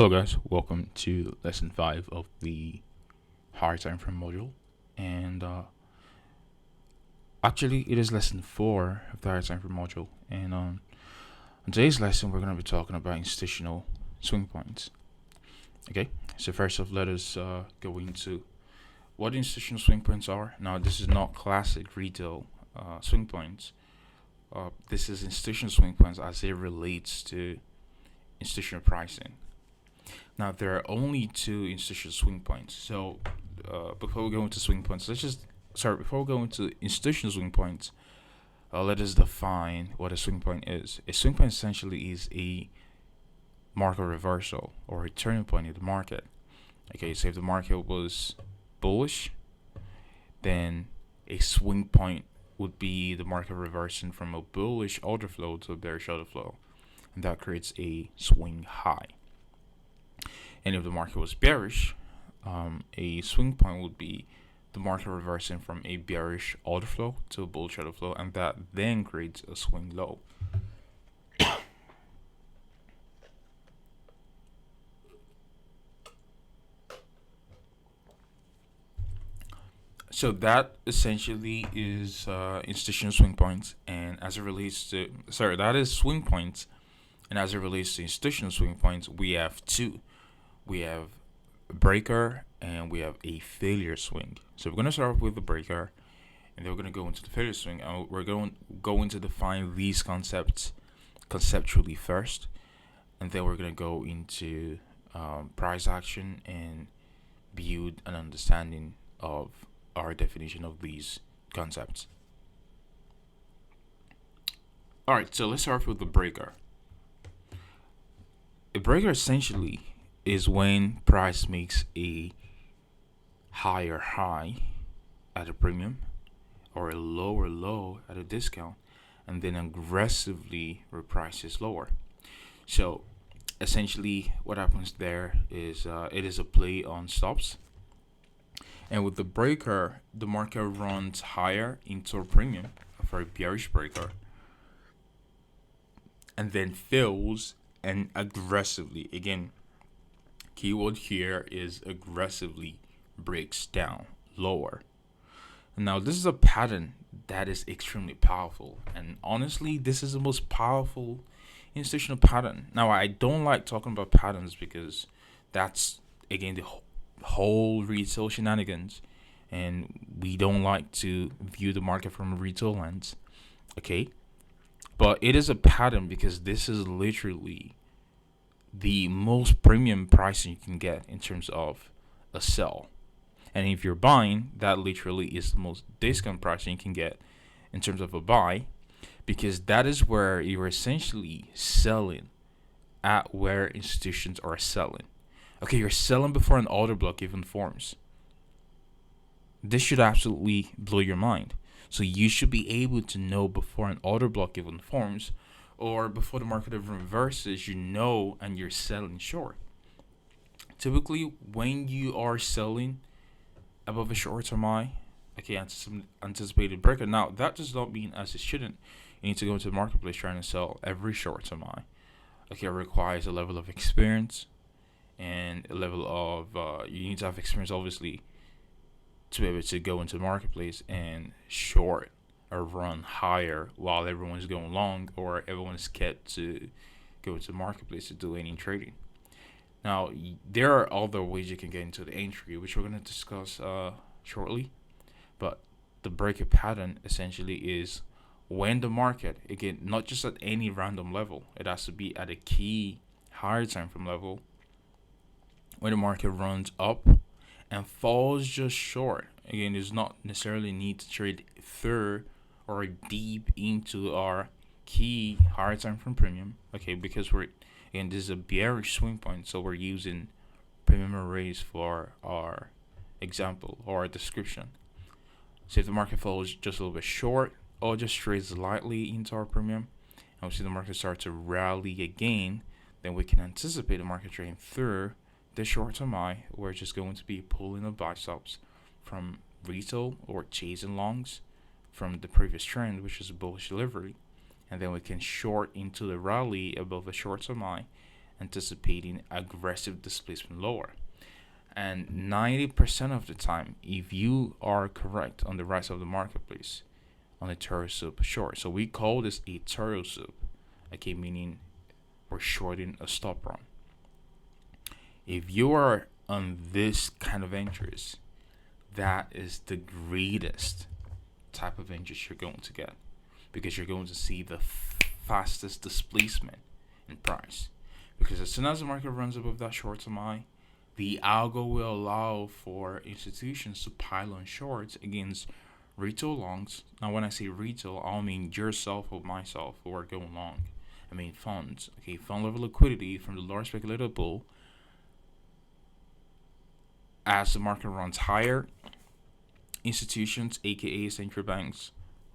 Hello guys, welcome to lesson 5 of the higher time frame module, and actually it is lesson 4 of the higher time frame module, and in today's lesson we're going to be talking about institutional swing points. Okay, so first off, let us go into what institutional swing points are. Now this is not classic retail swing points. This is institutional swing points as it relates to institutional pricing. Now there are only two institutional swing points. So before we go into swing points, before we go into institutional swing points, let us define what a swing point is. A swing point essentially is a market reversal or a turning point in the market. Okay, so if the market was bullish, then a swing point would be the market reversing from a bullish order flow to a bearish order flow, and that creates a swing high. And if the market was bearish, a swing point would be the market reversing from a bearish order flow to a bullish order flow, and that then creates a swing low. So that essentially is institutional swing points, and as it relates to that is swing points, and as it relates to institutional swing points, we have two. We have a breaker and we have a failure swing. So we're going to start with the breaker, and then we're going to go into the failure swing, and we're going to define these concepts conceptually first, and then we're going to go into price action and build an understanding of our definition of these concepts. All right, so let's start with the breaker. A breaker essentially is when price makes a higher high at a premium or a lower low at a discount, and then aggressively reprices lower. So essentially what happens there is it is a play on stops, and with the breaker the market runs higher into a premium for a bearish breaker, and then fails and aggressively, again, keyword here is aggressively, breaks down lower. Now this is a pattern that is extremely powerful, and honestly this is the most powerful institutional pattern. Now I don't like talking about patterns because that's again the whole retail shenanigans, and we don't like to view the market from a retail lens. Okay, but it is a pattern because this is literally the most premium pricing you can get in terms of a sell. And if you're buying, that literally is the most discount pricing you can get in terms of a buy, because that is where you're essentially selling at where institutions are selling. Okay, you're selling before an order block even forms. This should absolutely blow your mind. So you should be able to know before an order block even forms, or before the market even reverses, and you're selling short. Typically, when you are selling above a short-term high, okay, anticipated breaker. Now, that does not mean, as it shouldn't, you need to go into the marketplace trying to sell every short-term high. Okay, it requires a level of experience and a level of, you need to have experience, obviously, to be able to go into the marketplace and short or run higher while everyone's going long, or everyone's scared to go into the marketplace to do any trading. Now, there are other ways you can get into the entry, which we're going to discuss shortly. But the breaker pattern essentially is when the market, again, not just at any random level, it has to be at a key higher time frame level, when the market runs up and falls just short. Again, there's not necessarily need to trade through or deep into our key higher time frame premium. Okay, because this is a bearish swing point, so we're using premium arrays for our example or our description. So if the market falls just a little bit short or just trades lightly into our premium, and we see the market start to rally again, then we can anticipate the market trading through the short-term high. We're just going to be pulling the buy stops from retail or chasing longs from the previous trend, which is a bullish delivery, and then we can short into the rally above the short-term high, anticipating aggressive displacement lower. And 90% of the time, if you are correct on the rise of the marketplace on a Toro soup short, so we call this a Toro soup, okay, meaning we're shorting a stop run. If you are on this kind of interest, that is the greatest type of interest you're going to get, because you're going to see the fastest displacement in price. Because as soon as the market runs above that short MI, the algo will allow for institutions to pile on shorts against retail longs. Now, when I say retail, I don't mean yourself or myself who are going long. I mean funds. Okay, fund level liquidity from the large speculative pool. As the market runs higher, institutions, aka central banks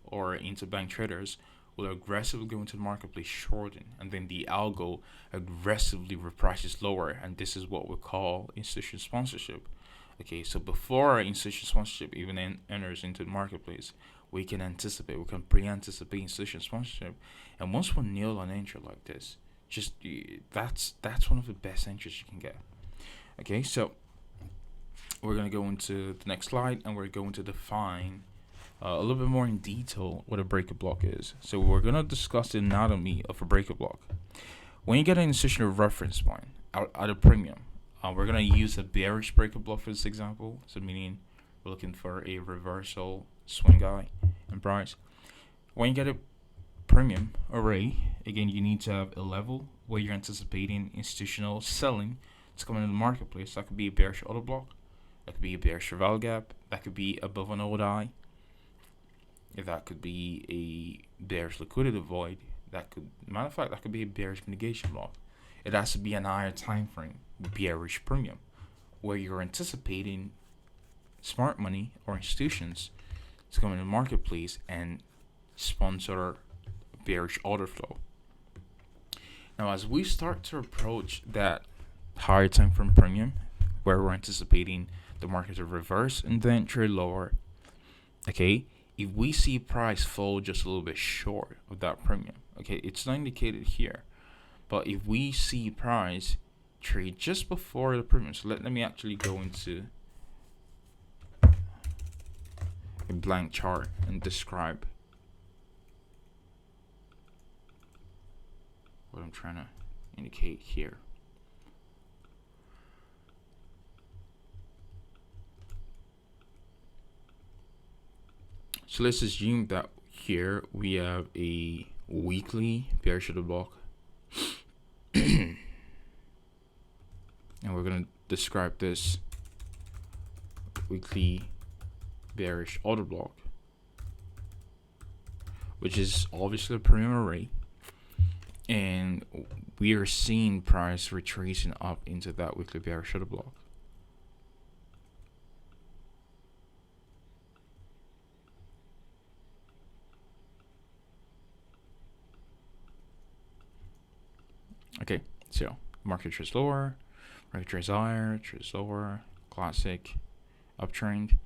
or interbank traders, will aggressively go into the marketplace shorting, and then the algo aggressively reprices lower, and this is what we call institutional sponsorship. Okay, so before institutional sponsorship even enters into the marketplace, we can pre-anticipate institutional sponsorship, and once we nail an entry like this, just that's one of the best entries you can get. Okay, so we're gonna go into the next slide, and we're going to define a little bit more in detail what a breaker block is. So we're gonna discuss the anatomy of a breaker block. When you get an institutional reference point at a premium, we're gonna use a bearish breaker block for this example. So meaning we're looking for a reversal swing high in price. When you get a premium array, again, you need to have a level where you're anticipating institutional selling to come into the marketplace. That could be a bearish order block, that could be a bearish rival gap, that could be above an old eye, that could be a bearish liquidity void, that could, matter of fact, that could be a bearish negation block. It has to be an higher time frame, bearish premium, where you're anticipating smart money or institutions to come in the marketplace and sponsor bearish order flow. Now, as we start to approach that higher time frame premium, where we're anticipating the market to reverse and then trade lower, okay, if we see price fall just a little bit short of that premium, okay, it's not indicated here, but if we see price trade just before the premium, so let me actually go into a blank chart and describe what I'm trying to indicate here. So let's assume that here we have a weekly bearish order block, and we're going to describe this weekly bearish order block, which is obviously a premium array, and we are seeing price retracing up into that weekly bearish order block. Okay, so market trades lower, market trades higher, trades lower, classic uptrend,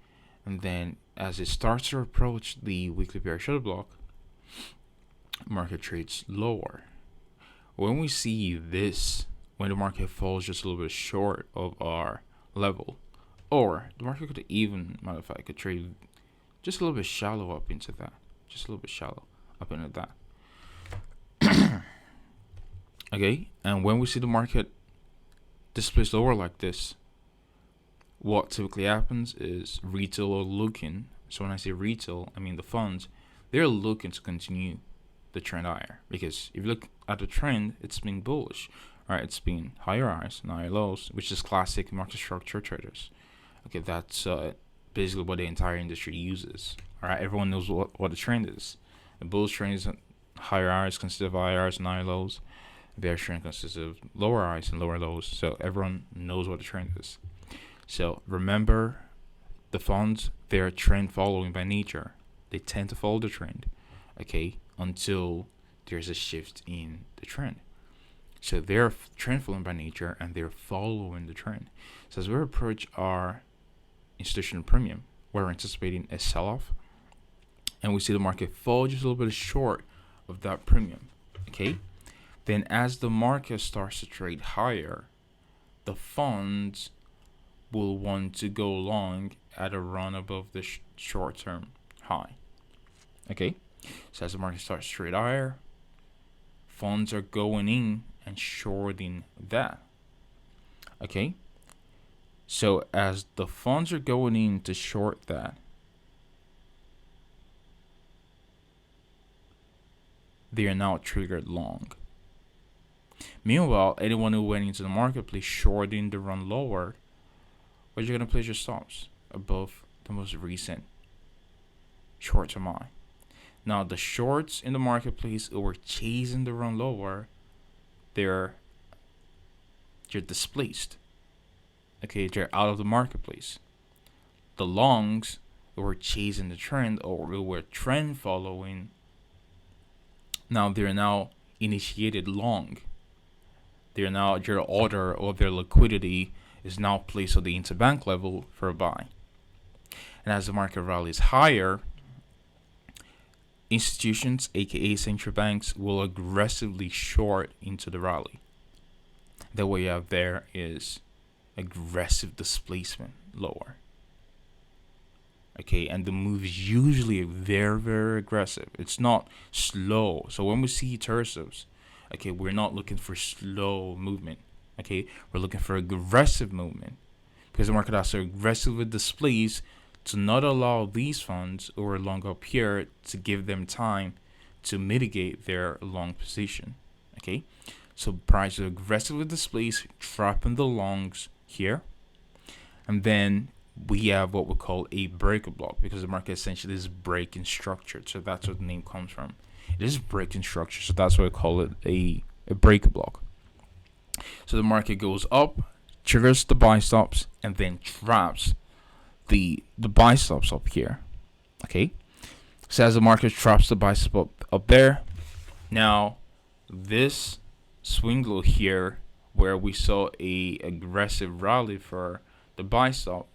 and then as it starts to approach the weekly bearish order block, market trades lower. When we see this, when the market falls just a little bit short of our level, or the market could even, matter of fact, could trade just a little bit shallow up into that, just a little bit shallow up into that. Okay, and when we see the market displace lower like this, what typically happens is retail are looking. So when I say retail, I mean the funds. They're looking to continue the trend higher, because if you look at the trend, it's been bullish, right? It's been higher highs and higher lows, which is classic market structure traders. Okay, that's basically what the entire industry uses. All right, everyone knows what the trend is. The bullish trend is higher highs consist of higher highs and higher lows. Bearish trend consists of lower highs and lower lows. So everyone knows what the trend is. So remember, the funds, they're trend following by nature. They tend to follow the trend, okay, until there's a shift in the trend. So they're trend following by nature, and they're following the trend. So as we approach our institutional premium, we're anticipating a sell-off, and we see the market fall just a little bit short of that premium, okay? Then as the market starts to trade higher, the funds will want to go long at a run above the short-term high. Okay, so as the market starts to trade higher, funds are going in and shorting that. Okay, so as the funds are going in to short that, they are now triggered long. Meanwhile, anyone who went into the marketplace shorting the run lower, where you're gonna place your stops above the most recent short-term high. Now the shorts in the marketplace who were chasing the run lower, they're displaced. Okay, they're out of the marketplace. The longs who were chasing the trend or who were trend following, now they're now initiated long. They're now, their order or their liquidity is now placed at the interbank level for a buy. And as the market rallies higher, institutions, aka central banks, will aggressively short into the rally. Then what you have there is aggressive displacement lower. Okay, and the move is usually very, very aggressive. It's not slow. So when we see tersos, okay, we're not looking for slow movement. Okay, we're looking for aggressive movement because the market has to aggressively displace to not allow these funds who are long up here to give them time to mitigate their long position. Okay, so price will aggressively displace, trapping the longs here, and then we have what we call a breaker block because the market essentially is breaking structure. So that's what the name comes from. It is breaking structure, so that's why we call it a breaker block. So the market goes up, triggers the buy stops, and then traps the buy stops up here. Okay, so as the market traps the buy stop up there, now this swing low here where we saw a aggressive rally for the buy stop,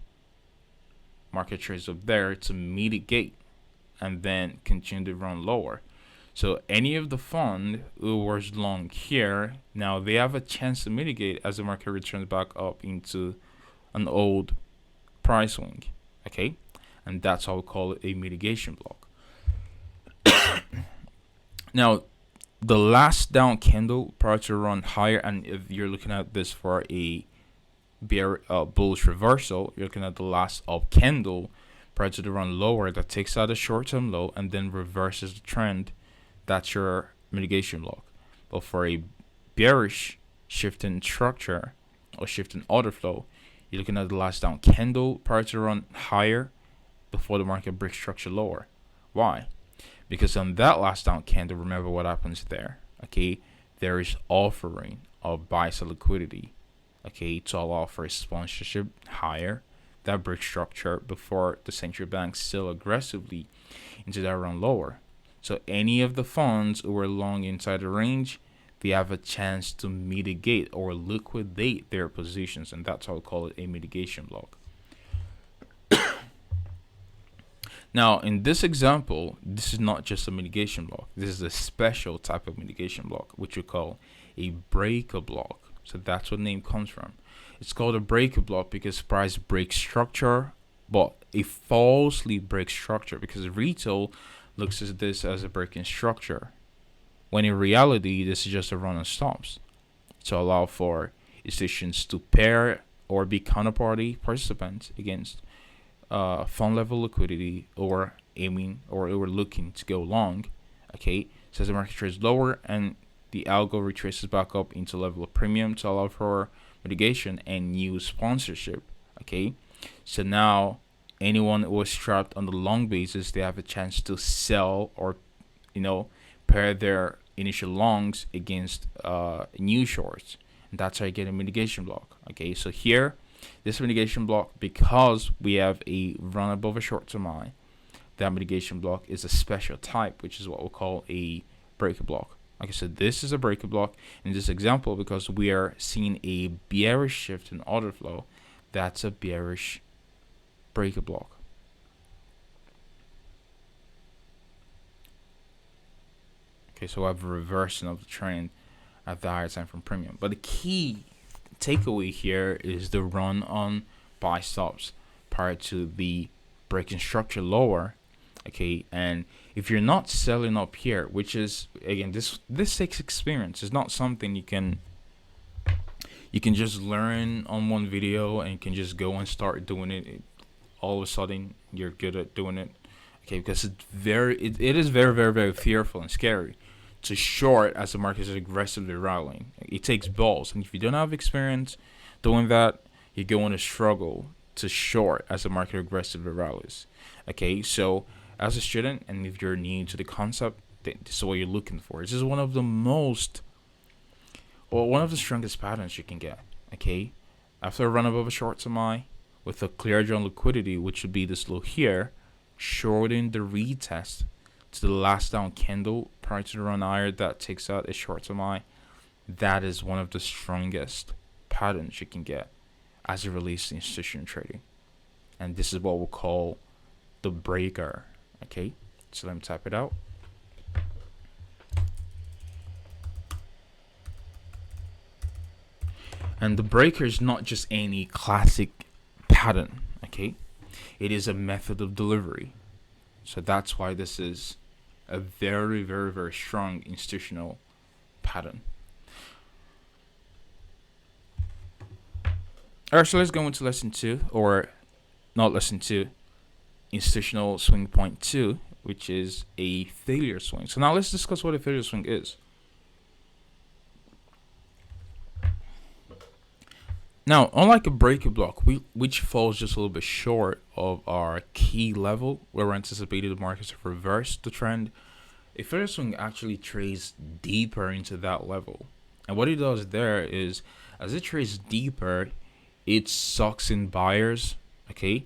market trades up there to mitigate and then continue to run lower. So any of the fund who was long here, now they have a chance to mitigate as the market returns back up into an old price swing. Okay, and that's how we call it a mitigation block. Now the last down candle prior to run higher, and if you're looking at this for a bullish reversal, you're looking at the last up candle prior to the run lower that takes out a short-term low and then reverses the trend. That's your mitigation block. But for a bearish shift in structure or shift in order flow, you're looking at the last down candle prior to run higher before the market breaks structure lower. Why? Because on that last down candle, remember what happens there. Okay, there is offering of buy side liquidity. Okay, to allow for a sponsorship higher that breaks structure before the central bank still aggressively into that run lower. So any of the funds who are long inside the range, they have a chance to mitigate or liquidate their positions, and that's how we call it a mitigation block. Now, in this example, this is not just a mitigation block. This is a special type of mitigation block, which we call a breaker block. So that's what the name comes from. It's called a breaker block because price breaks structure, but it falsely breaks structure because retail looks at this as a breaking structure, when in reality, this is just a run on stops to allow for institutions to pair or be counterparty participants against fund level liquidity or aiming or looking to go long. Okay, so as the market trades lower and the algo retraces back up into level of premium to allow for mitigation and new sponsorship. Okay, so now anyone who was trapped on the long basis, they have a chance to sell or pair their initial longs against new shorts, and that's how you get a mitigation block. Okay, so here this mitigation block, because we have a run above a short-term high, that mitigation block is a special type, which is what we'll call a breaker block. Like I said, this is a breaker block in this example because we are seeing a bearish shift in order flow. That's a bearish breaker block. Okay, so I have a reversing of the trend at the higher time frame premium. But the key takeaway here is the run on buy stops prior to the breaking structure lower. Okay, and if you're not selling up here, which is again this takes experience. It's not something you can just learn on one video and you can just go and start doing it. All of a sudden you're good at doing it. Okay, because it is very, very, very fearful and scary to short as the market is aggressively rallying. It takes balls, and if you don't have experience doing that, you're going to struggle to short as the market aggressively rallies. Okay, so as a student, and if you're new to the concept, this is what you're looking for. This is one of the strongest patterns you can get. Okay, after a run above a short MI with a clear drawn liquidity, which would be this low here, shorting the retest to the last down candle prior to the run higher that takes out a short MI. That is one of the strongest patterns you can get as it relates to institutional trading. And this is what we'll call the breaker. Okay, so let me type it out. And the breaker is not just any classic pattern. Okay, it is a method of delivery. So that's why this is a very, very, very strong institutional pattern. Alright, so let's go into lesson 2, or not lesson 2, institutional swing point 2, which is a failure swing. So now let's discuss what a failure swing is. Now, unlike a breaker block, which falls just a little bit short of our key level, where we're anticipating the markets to reverse the trend, a failure swing actually trades deeper into that level. And what it does there is, as it trades deeper, it sucks in buyers, okay,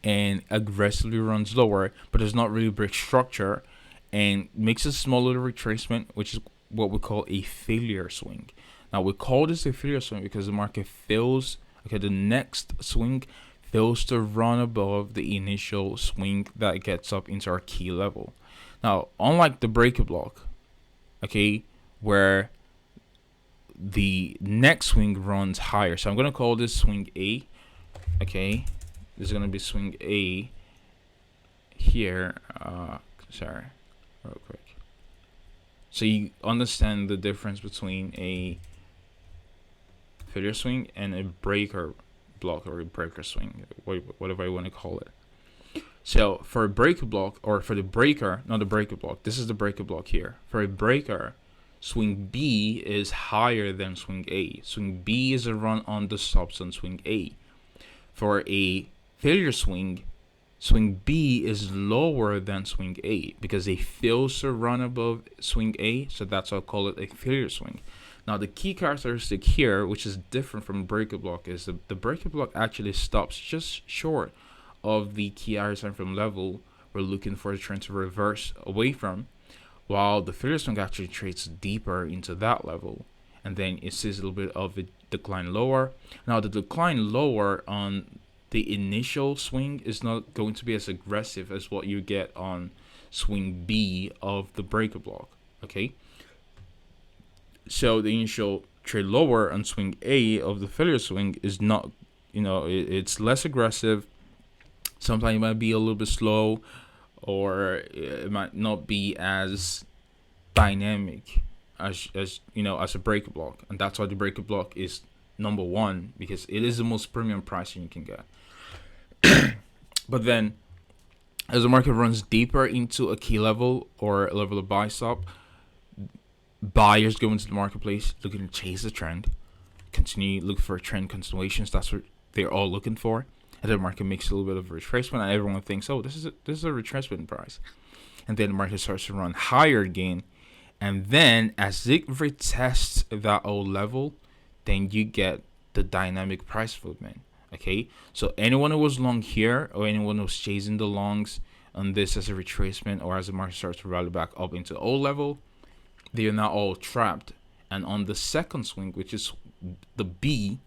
and aggressively runs lower, but does not really break structure, and makes a small little retracement, which is what we call a failure swing. Now, we call this a failure swing because the market fails. Okay, the next swing fails to run above the initial swing that gets up into our key level. Now, unlike the breaker block, okay, where the next swing runs higher. So I'm going to call this swing A. Okay, this is going to be swing A here. Sorry, real quick. So you understand the difference between a failure swing and a breaker block, or a breaker swing, whatever you want to call it. So for a breaker block, or for the breaker, not the breaker block, this is the breaker block here. For a breaker, swing B is higher than swing A. Swing B is a run on the stops on swing A. For a failure swing, swing B is lower than swing A because it fails to run above swing A, so that's why I call it a failure swing. Now, the key characteristic here, which is different from breaker block, is the breaker block actually stops just short of the key higher time frame level we're looking for the trend to reverse away from, while the failure swing actually trades deeper into that level, and then it sees a little bit of a decline lower. Now, the decline lower on the initial swing is not going to be as aggressive as what you get on swing B of the breaker block. Okay, so the initial trade lower on swing A of the failure swing is not, it's less aggressive. Sometimes it might be a little bit slow, or it might not be as dynamic as a breaker block, and that's why the breaker block is number one, because it is the most premium pricing you can get. But then, as the market runs deeper into a key level or a level of buy stop, buyers go into the marketplace looking to chase the trend, continue look for trend continuations. That's what they're all looking for. And the market makes a little bit of a retracement, and everyone thinks, oh, this is a retracement price. And then the market starts to run higher again. And then as it retests that old level, then you get the dynamic price movement. Okay, so anyone who was long here, or anyone who was chasing the longs on this as a retracement, or as the market starts to rally back up into old level, they are now all trapped. And on the second swing, which is the B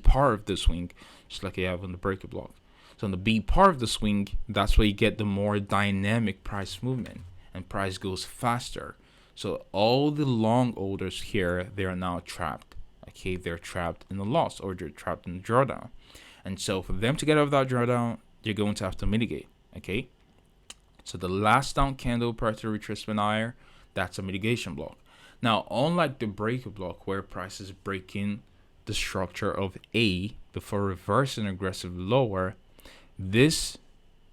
part of the swing, just like you have on the breaker block. So on the B part of the swing, that's where you get the more dynamic price movement, and price goes faster. So all the long holders here, they are now trapped. Okay, they're trapped in the loss, or they're trapped in the drawdown. And so for them to get out of that drawdown, you're going to have to mitigate. Okay, so the last down candle prior to retracement higher, that's a mitigation block. Now, unlike the breaker block where prices break in the structure of A before reversing aggressive lower, this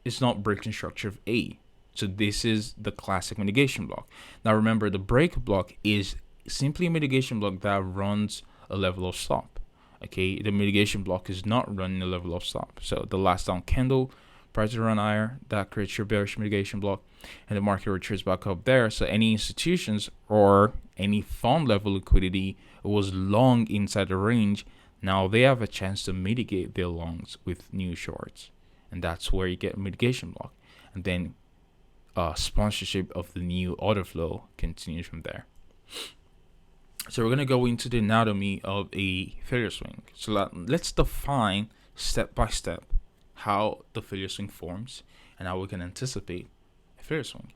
is not breaking structure of A. So this is the classic mitigation block. Now remember, the break block is simply a mitigation block that runs a level of stop. Okay, the mitigation block is not running a level of stop. So the last down candle prior to run higher, that creates your bearish mitigation block, and the market retreats back up there. So any institutions or any fund level liquidity was long inside the range, now they have a chance to mitigate their longs with new shorts, and that's where you get a mitigation block. And then sponsorship of the new order flow continues from there. So we're going to go into the anatomy of a failure swing. So let's define step by step how the failure swing forms and how we can anticipate a failure swing.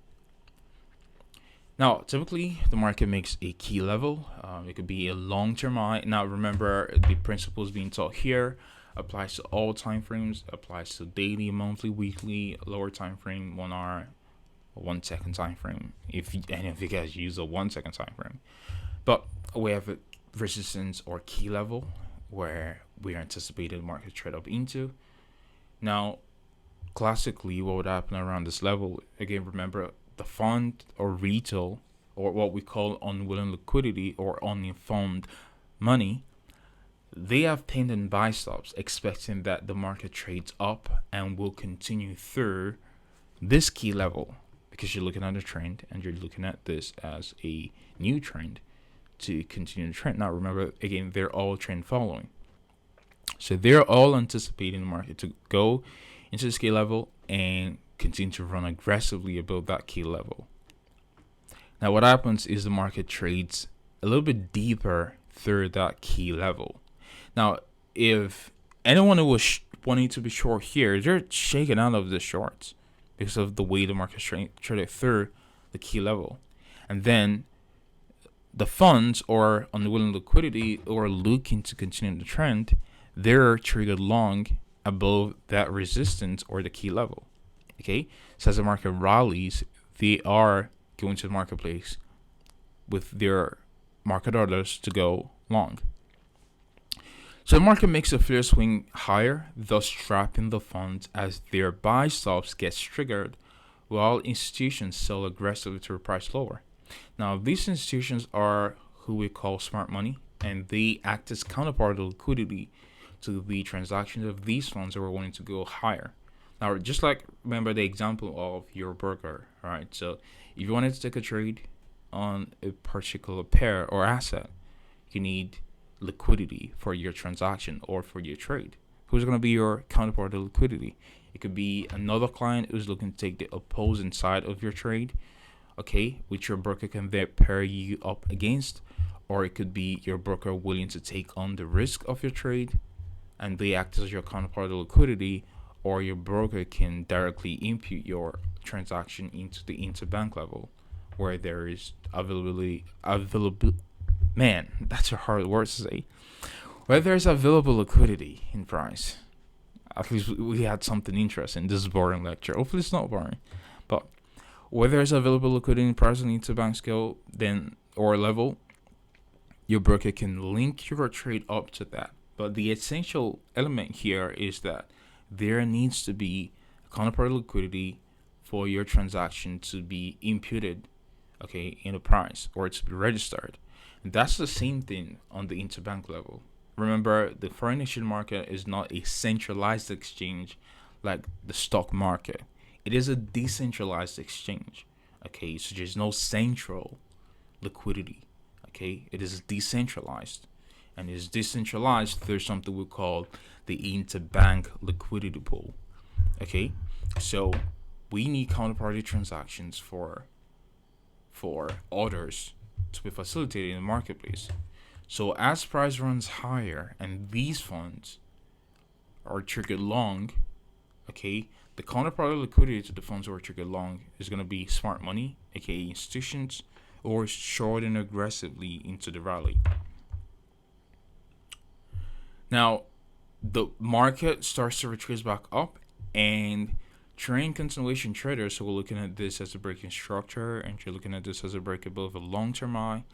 Now, typically, the market makes a key level. It could be a long-term high. Now, remember, the principles being taught here applies to all time frames, applies to daily, monthly, weekly, lower time frame, 1 hour, 1 second time frame. If any of you guys use a 1 second time frame, but we have a resistance or key level where we are anticipating the market trade up into. Now, classically, what would happen around this level? Again, remember, the fund or retail, or what we call unwilling liquidity or uninformed money, they have pinned and buy stops, expecting that the market trades up and will continue through this key level, because you're looking at a trend and you're looking at this as a new trend to continue the trend. Now, remember, again, they're all trend following. So they're all anticipating the market to go into this key level and continue to run aggressively above that key level. Now, what happens is the market trades a little bit deeper through that key level. Now, if anyone who was wanting to be short here, they're shaken out of the shorts because of the way the market traded through the key level. And then the funds or unwilling liquidity or looking to continue the trend, they're traded long above that resistance or the key level. Okay, so as the market rallies, they are going to the marketplace with their market orders to go long. So the market makes a failure swing higher, thus trapping the funds as their buy stops gets triggered, while institutions sell aggressively to reprice lower. Now, these institutions are who we call smart money, and they act as counterpart of liquidity to the transactions of these funds that are wanting to go higher. Now, just like remember the example of your broker, right? So if you wanted to take a trade on a particular pair or asset, you need liquidity for your transaction or for your trade. Who's going to be your counterpart of liquidity? It could be another client who's looking to take the opposing side of your trade, okay, which your broker can then pair you up against, or it could be your broker willing to take on the risk of your trade and they act as your counterpart of liquidity, or your broker can directly impute your transaction into the interbank level where there is availability. Man, that's a hard word to say. Where there's available liquidity in price. At least we had something interesting. This is a boring lecture. Hopefully it's not boring. But where there's available liquidity in price on the interbank scale then or level, your broker can link your trade up to that. But the essential element here is that there needs to be a counterpart liquidity for your transaction to be imputed, okay, in the price or to be registered. And that's the same thing on the interbank level. Remember, the foreign exchange market is not a centralized exchange like the stock market. It is a decentralized exchange, okay? So there's no central liquidity, okay? It is decentralized. And is decentralized through something we call the interbank liquidity pool. Okay, so we need counterparty transactions for orders to be facilitated in the marketplace. So as price runs higher and these funds are triggered long, okay, the counterparty liquidity to the funds who are triggered long is going to be smart money, aka institutions, or shorting aggressively into the rally. Now, the market starts to retrace back up, and trend continuation traders, so we're looking at this as a breaking structure, and you're looking at this as a break above a long-term high.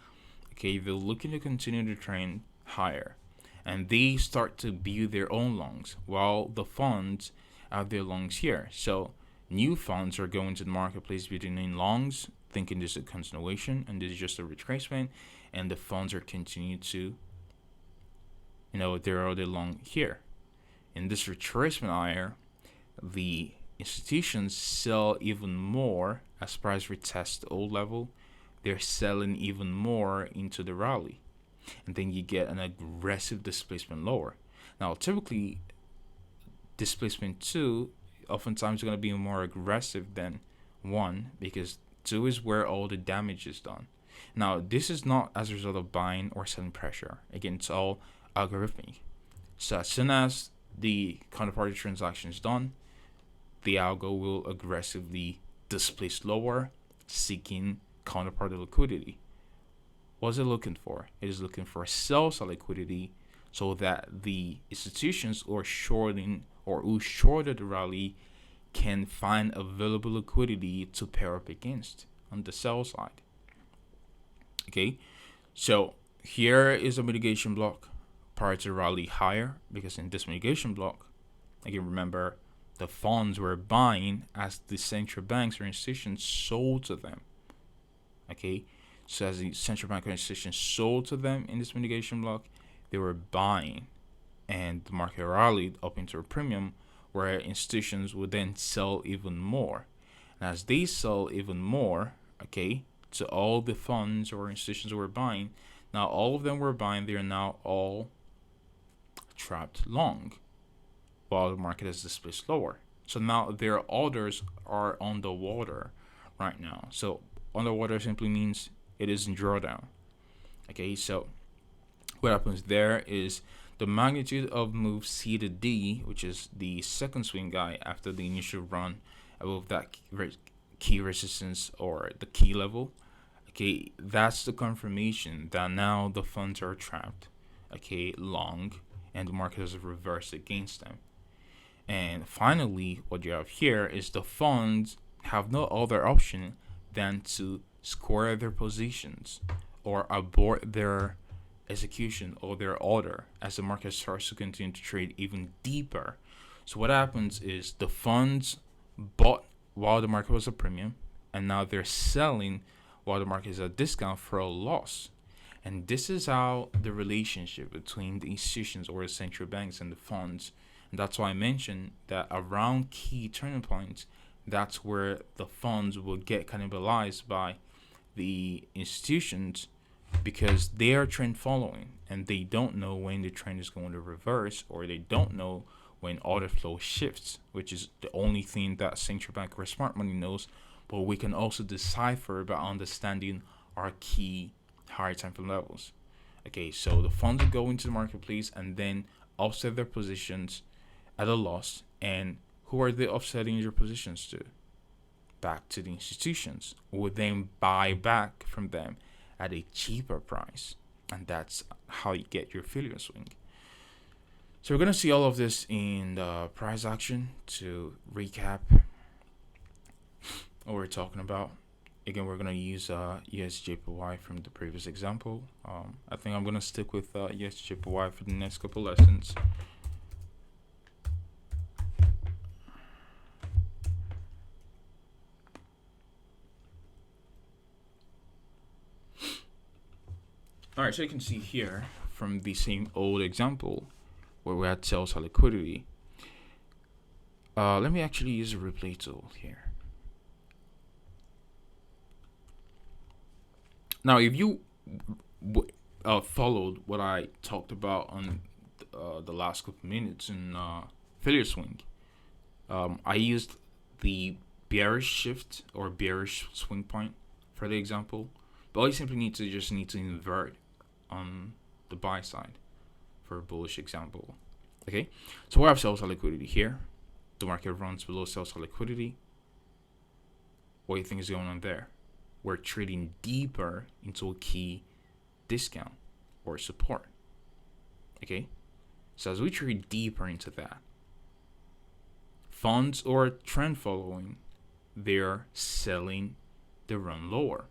Okay, they're looking to continue to trend higher, and they start to build their own longs while the funds have their longs here. So new funds are going to the marketplace building in longs, thinking this is a continuation and this is just a retracement, and the funds are continuing to, they're already long here. In this retracement higher, the institutions sell even more as price retests the old level. They're selling even more into the rally, and then you get an aggressive displacement lower. Now, typically, displacement 2 oftentimes is going to be more aggressive than 1, because 2 is where all the damage is done. Now, this is not as a result of buying or selling pressure. Again, it's all algorithmic. So as soon as the counterparty transaction is done, the algo will aggressively displace lower, seeking counterparty liquidity. What's it looking for? It is looking for sell side liquidity, so that the institutions who are shorting or who shorted the rally can find available liquidity to pair up against on the sell side. Okay, so here is a mitigation block prior to rally higher, because in this mitigation block, again, remember, the funds were buying as the central banks or institutions sold to them. Okay, so as the central bank or institutions sold to them in this mitigation block, they were buying, and the market rallied up into a premium where institutions would then sell even more. And as they sell even more, okay, to all the funds or institutions who were buying, now all of them were buying, they are now all trapped long, while the market is displaced lower. So now their orders are on the water right now. So underwater simply means it is in drawdown. Okay, so what happens there is the magnitude of move C to D, which is the second swing guy after the initial run above that key resistance or the key level. Okay, that's the confirmation that now the funds are trapped, okay, long, and the market has reversed against them. And finally, what you have here is the funds have no other option than to square their positions or abort their execution or their order as the market starts to continue to trade even deeper. So what happens is the funds bought while the market was a premium, and now they're selling while the market is a discount for a loss. And this is how the relationship between the institutions or the central banks and the funds. And that's why I mentioned that around key turning points, that's where the funds will get cannibalized by the institutions, because they are trend following and they don't know when the trend is going to reverse, or they don't know when order flow shifts, which is the only thing that central bank or smart money knows. But we can also decipher by understanding our key higher time frame levels. Okay, so the funds will go into the marketplace and then offset their positions at a loss. And who are they offsetting their positions to? Back to the institutions, who would then buy back from them at a cheaper price. And that's how you get your failure swing. So we're going to see all of this in the price action. To recap what we're talking about, again, we're going to use USJPY from the previous example. I think I'm going to stick with USJPY for the next couple lessons. All right, so you can see here from the same old example where we had sell side liquidity. Let me actually use a replay tool here. Now, if you followed what I talked about on the last couple minutes in failure swing, I used the bearish shift or bearish swing point for the example. But all you simply need to invert on the buy side for a bullish example. Okay, so we have sell side liquidity here. The market runs below sell side liquidity. What do you think is going on there? we're trading deeper into a key discount or support. Okay, so as we trade deeper into that, funds or trend following, they're selling the run lower.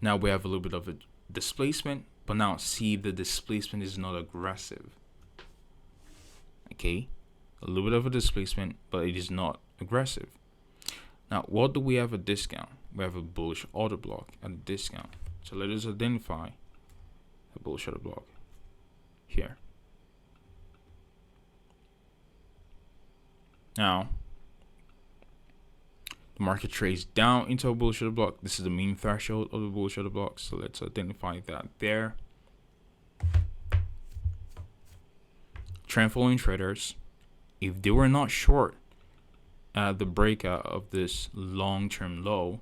Now we have a little bit of a displacement, but now see the displacement is not aggressive. Okay, a little bit of a displacement, but it is not aggressive. Now, what do we have a discount? We have a bullish order block at a discount. So let us identify a bullish order block here. Now, the market trades down into a bullish order block. This is the mean threshold of the bullish order block. So let's identify that there. Trend following traders, if they were not short at the breakout of this long-term low,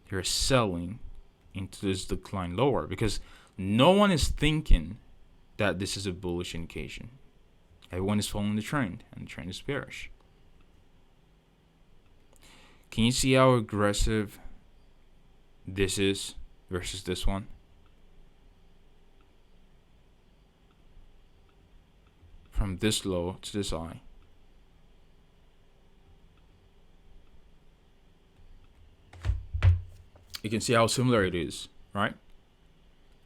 they're selling into this decline lower because no one is thinking that this is a bullish indication. Everyone is following the trend, and the trend is bearish. Can you see how aggressive this is versus this one? From this low to this high. You can see how similar it is, right?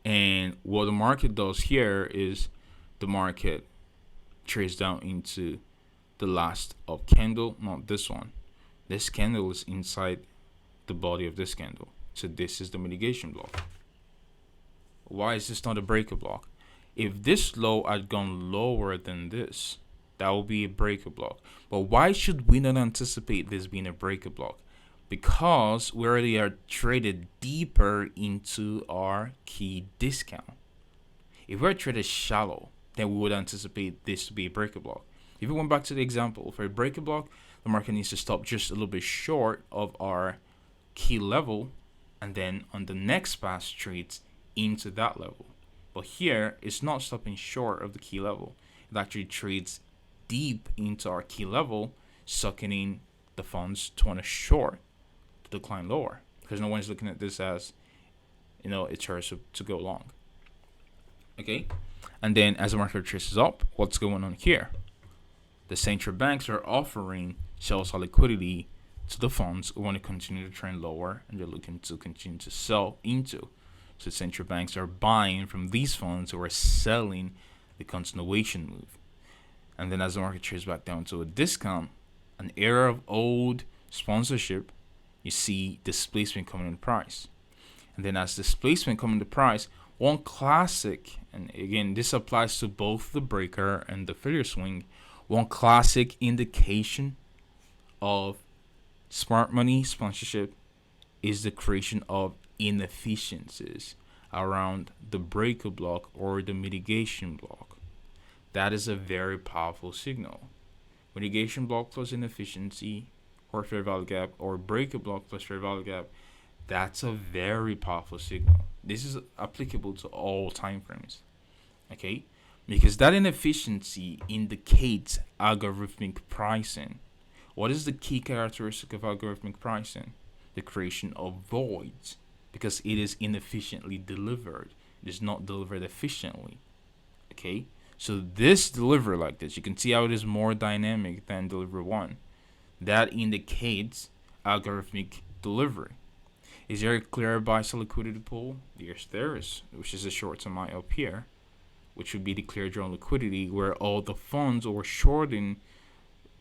And what the market does here is the market trades down into the last up candle, not this one. This candle is inside the body of this candle. So this is the mitigation block. Why is this not a breaker block? If this low had gone lower than this, that would be a breaker block. But why should we not anticipate this being a breaker block? Because we already are traded deeper into our key discount. If we're traded shallow, then we would anticipate this to be a breaker block. If we went back to the example, for a breaker block, the market needs to stop just a little bit short of our key level, and then on the next pass trades into that level. But here, it's not stopping short of the key level. It actually trades deep into our key level, sucking in the funds to want to short to decline lower, because no one's looking at this as, it's hers to go long. Okay, and then as the market traces up, what's going on here? The central banks are offering shells of liquidity to the funds who want to continue to trend lower, and they're looking to continue to sell into. So central banks are buying from these funds who are selling the continuation move. And then as the market trades back down to a discount, an era of old sponsorship, you see displacement coming in price. And then as displacement coming to price, one classic, and again, this applies to both the breaker and the failure swing, one classic indication of smart money sponsorship is the creation of inefficiencies around the breaker block or the mitigation block. That is a very powerful signal. Mitigation block plus inefficiency or fair value gap, or breaker block plus fair value gap, that's a very powerful signal. This is applicable to all time frames. Okay? Because that inefficiency indicates algorithmic pricing. What is the key characteristic of algorithmic pricing? The creation of voids, because it is inefficiently delivered. It is not delivered efficiently. Okay? So this delivery like this, you can see how it is more dynamic than delivery one. That indicates algorithmic delivery. Is there a clear buy-sell liquidity pool? Yes, there is, which is a short-term high up here, which would be the clear drawn liquidity, where all the funds were shorting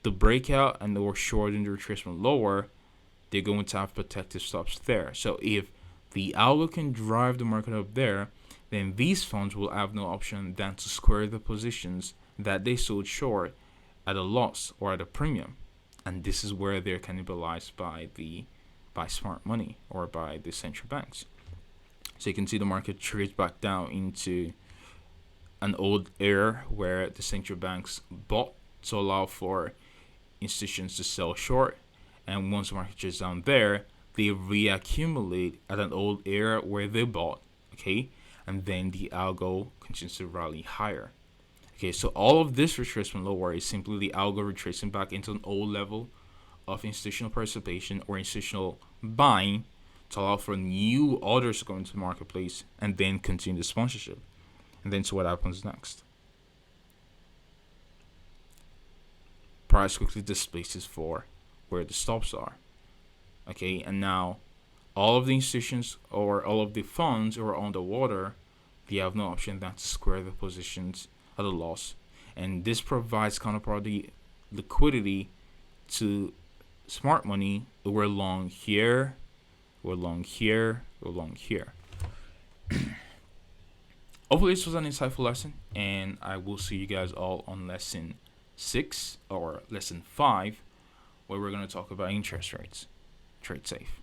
the breakout and they were shorting the retracement lower. They're going to have protective stops there. So if the outlook can drive the market up there, then these funds will have no option than to square the positions that they sold short at a loss or at a premium. And this is where they're cannibalized by smart money or by the central banks. So you can see the market trades back down into an old era where the central banks bought to allow for institutions to sell short, and once the market trades down there, they reaccumulate at an old era where they bought, okay, and then the algo continues to rally higher. Okay, so all of this retracement lower is simply the algo retracing back into an old level of institutional participation or institutional buying to allow for new orders to go into the marketplace and then continue the sponsorship. And then so what happens next? Price quickly displaces for where the stops are. Okay, and now all of the institutions or all of the funds who are on the water, they have no option than to square the positions at a loss. And this provides counterparty liquidity to smart money. We're long here, we're long here, we're long here. Hopefully this was an insightful lesson, and I will see you guys all on lesson 6 or lesson 5, where we're going to talk about interest rates. Trade safe.